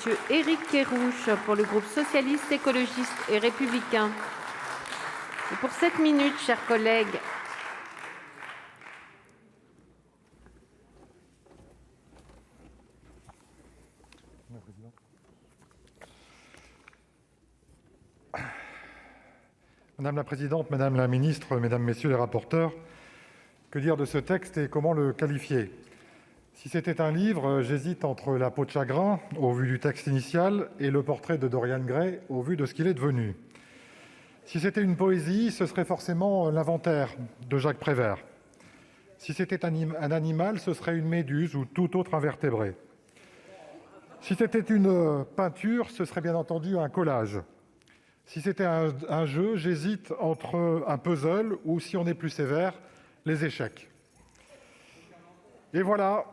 Monsieur Éric Kerrouche pour le groupe socialiste, écologiste et républicain. Et pour 7 minutes, chers collègues. Madame la présidente, madame la ministre, mesdames, messieurs les rapporteurs, que dire de ce texte et comment le qualifier ? Si c'était un livre, j'hésite entre la peau de chagrin, au vu du texte initial, et le portrait de Dorian Gray, au vu de ce qu'il est devenu. Si c'était une poésie, ce serait forcément l'Inventaire de Jacques Prévert. Si c'était un animal, ce serait une méduse ou tout autre invertébré. Si c'était une peinture, ce serait bien entendu un collage. Si c'était un jeu, j'hésite entre un puzzle ou, si on est plus sévère, les échecs. Et voilà,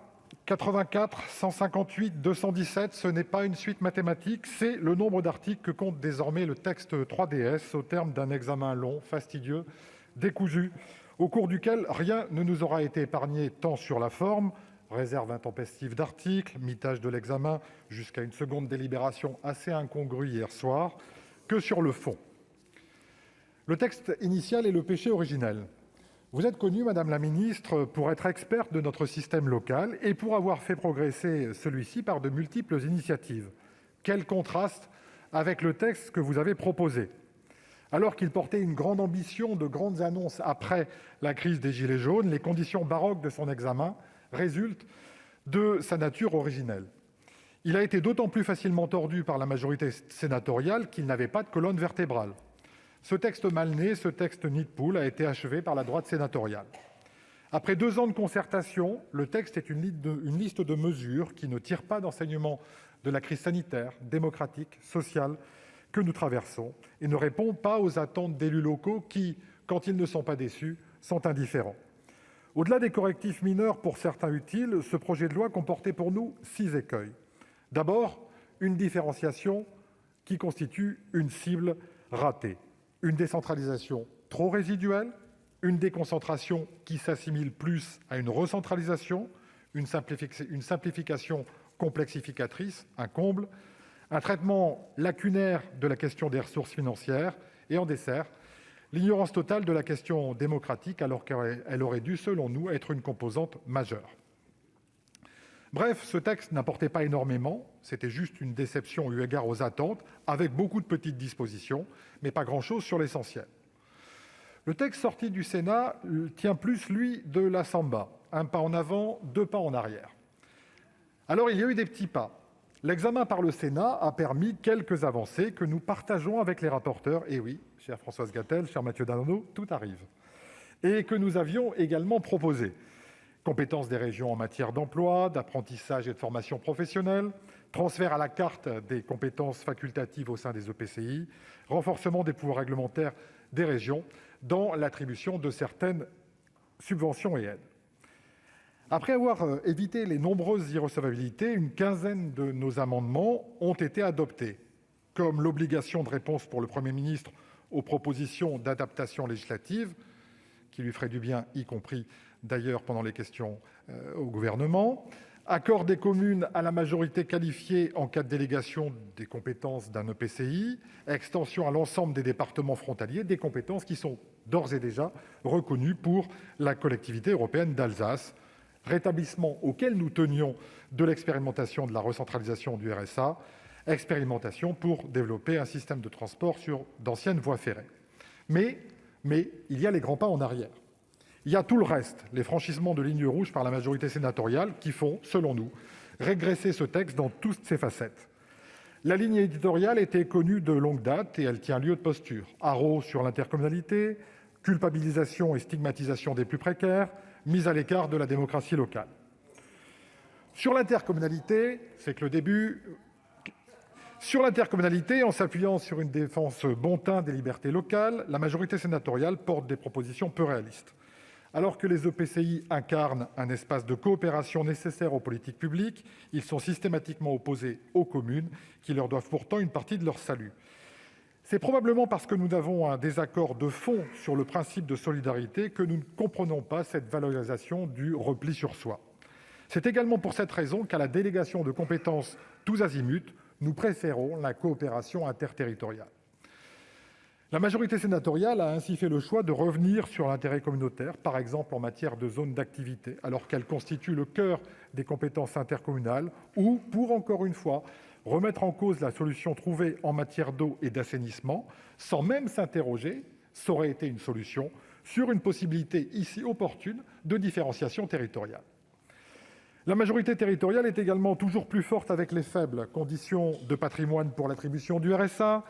84, 158, 217, ce n'est pas une suite mathématique, c'est le nombre d'articles que compte désormais le texte 3DS au terme d'un examen long, fastidieux, décousu, au cours duquel rien ne nous aura été épargné tant sur la forme, réserve intempestive d'articles, mitage de l'examen jusqu'à une seconde délibération assez incongrue hier soir, que sur le fond. Le texte initial est le péché originel. Vous êtes connue, madame la ministre, pour être experte de notre système local et pour avoir fait progresser celui-ci par de multiples initiatives. Quel contraste avec le texte que vous avez proposé. Alors qu'il portait une grande ambition de grandes annonces après la crise des Gilets jaunes, les conditions baroques de son examen résultent de sa nature originelle. Il a été d'autant plus facilement tordu par la majorité sénatoriale qu'il n'avait pas de colonne vertébrale. Ce texte mal né, ce texte nid de poule, a été achevé par la droite sénatoriale. Après 2 ans de concertation, le texte est une liste de mesures qui ne tirent pas d'enseignement de la crise sanitaire, démocratique, sociale que nous traversons et ne répond pas aux attentes d'élus locaux qui, quand ils ne sont pas déçus, sont indifférents. Au-delà des correctifs mineurs pour certains utiles, ce projet de loi comportait pour nous 6 écueils. D'abord, une différenciation qui constitue une cible ratée. Une décentralisation trop résiduelle, une déconcentration qui s'assimile plus à une recentralisation, une simplification complexificatrice, un comble, un traitement lacunaire de la question des ressources financières et, en dessert, l'ignorance totale de la question démocratique alors qu'elle aurait dû, selon nous, être une composante majeure. Bref, ce texte n'apportait pas énormément, c'était juste une déception eu égard aux attentes, avec beaucoup de petites dispositions, mais pas grand-chose sur l'essentiel. Le texte sorti du Sénat tient plus, lui, de la samba. Un pas en avant, 2 pas en arrière. Alors, il y a eu des petits pas. L'examen par le Sénat a permis quelques avancées que nous partageons avec les rapporteurs. Et oui, chère Françoise Gatel, cher Mathieu Darnaud, tout arrive. Et que nous avions également proposées. Compétences des régions en matière d'emploi, d'apprentissage et de formation professionnelle, transfert à la carte des compétences facultatives au sein des EPCI, renforcement des pouvoirs réglementaires des régions dans l'attribution de certaines subventions et aides. Après avoir évité les nombreuses irrecevabilités, une quinzaine de nos amendements ont été adoptés, comme l'obligation de réponse pour le Premier ministre aux propositions d'adaptation législative, qui lui ferait du bien, y compris d'ailleurs pendant les questions au gouvernement, accord des communes à la majorité qualifiée en cas de délégation des compétences d'un EPCI, extension à l'ensemble des départements frontaliers des compétences qui sont d'ores et déjà reconnues pour la collectivité européenne d'Alsace, rétablissement auquel nous tenions de l'expérimentation de la recentralisation du RSA, expérimentation pour développer un système de transport sur d'anciennes voies ferrées. Mais il y a les grands pas en arrière. Il y a tout le reste, les franchissements de lignes rouges par la majorité sénatoriale qui font, selon nous, régresser ce texte dans toutes ses facettes. La ligne éditoriale était connue de longue date et elle tient lieu de posture. Haro sur l'intercommunalité, culpabilisation et stigmatisation des plus précaires, mise à l'écart de la démocratie locale. Sur l'intercommunalité, c'est que le début... Sur l'intercommunalité, en s'appuyant sur une défense bon teint des libertés locales, la majorité sénatoriale porte des propositions peu réalistes. Alors que les EPCI incarnent un espace de coopération nécessaire aux politiques publiques, ils sont systématiquement opposés aux communes, qui leur doivent pourtant une partie de leur salut. C'est probablement parce que nous avons un désaccord de fond sur le principe de solidarité que nous ne comprenons pas cette valorisation du repli sur soi. C'est également pour cette raison qu'à la délégation de compétences tous azimuts, Nous préférons la coopération interterritoriale. La majorité sénatoriale a ainsi fait le choix de revenir sur l'intérêt communautaire, par exemple en matière de zones d'activité, alors qu'elles constituent le cœur des compétences intercommunales, ou, pour encore une fois, remettre en cause la solution trouvée en matière d'eau et d'assainissement, sans même s'interroger, ça aurait été une solution, sur une possibilité ici opportune de différenciation territoriale. La majorité territoriale est également toujours plus forte avec les faibles, conditions de patrimoine pour l'attribution du RSA,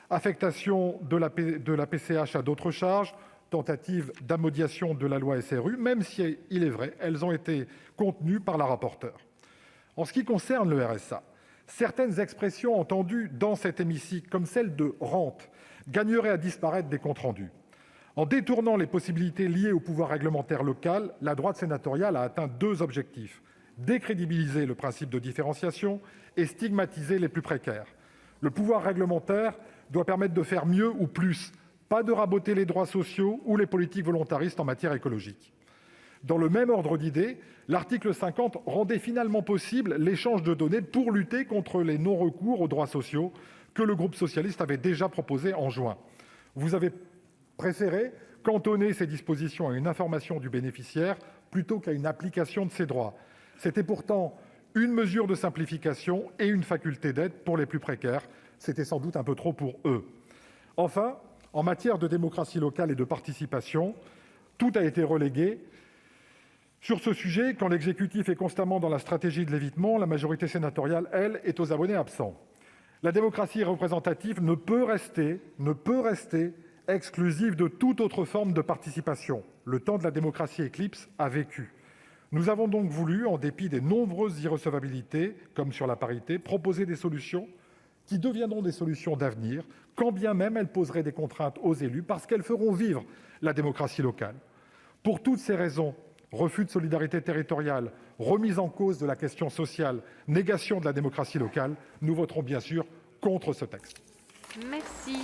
affectation de la PCH à d'autres charges, tentative d'amodiation de la loi SRU, même si, il est vrai, elles ont été contenues par la rapporteure. En ce qui concerne le RSA, certaines expressions entendues dans cet hémicycle, comme celle de « rente », gagneraient à disparaître des comptes rendus. En détournant les possibilités liées au pouvoir réglementaire local, la droite sénatoriale a atteint deux objectifs : décrédibiliser le principe de différenciation et stigmatiser les plus précaires. Le pouvoir réglementaire doit permettre de faire mieux ou plus, pas de raboter les droits sociaux ou les politiques volontaristes en matière écologique. Dans le même ordre d'idées, l'article 50 rendait finalement possible l'échange de données pour lutter contre les non-recours aux droits sociaux que le groupe socialiste avait déjà proposé en juin. Vous avez préféré cantonner ces dispositions à une information du bénéficiaire plutôt qu'à une application de ses droits. C'était pourtant une mesure de simplification et une faculté d'aide pour les plus précaires. C'était sans doute un peu trop pour eux. Enfin, en matière de démocratie locale et de participation, tout a été relégué. Sur ce sujet, quand l'exécutif est constamment dans la stratégie de l'évitement, la majorité sénatoriale, elle, est aux abonnés absents. La démocratie représentative ne peut rester exclusive de toute autre forme de participation. Le temps de la démocratie éclipse a vécu. Nous avons donc voulu, en dépit des nombreuses irrecevabilités, comme sur la parité, proposer des solutions qui deviendront des solutions d'avenir, quand bien même elles poseraient des contraintes aux élus, parce qu'elles feront vivre la démocratie locale. Pour toutes ces raisons, refus de solidarité territoriale, remise en cause de la question sociale, négation de la démocratie locale, nous voterons bien sûr contre ce texte. Merci.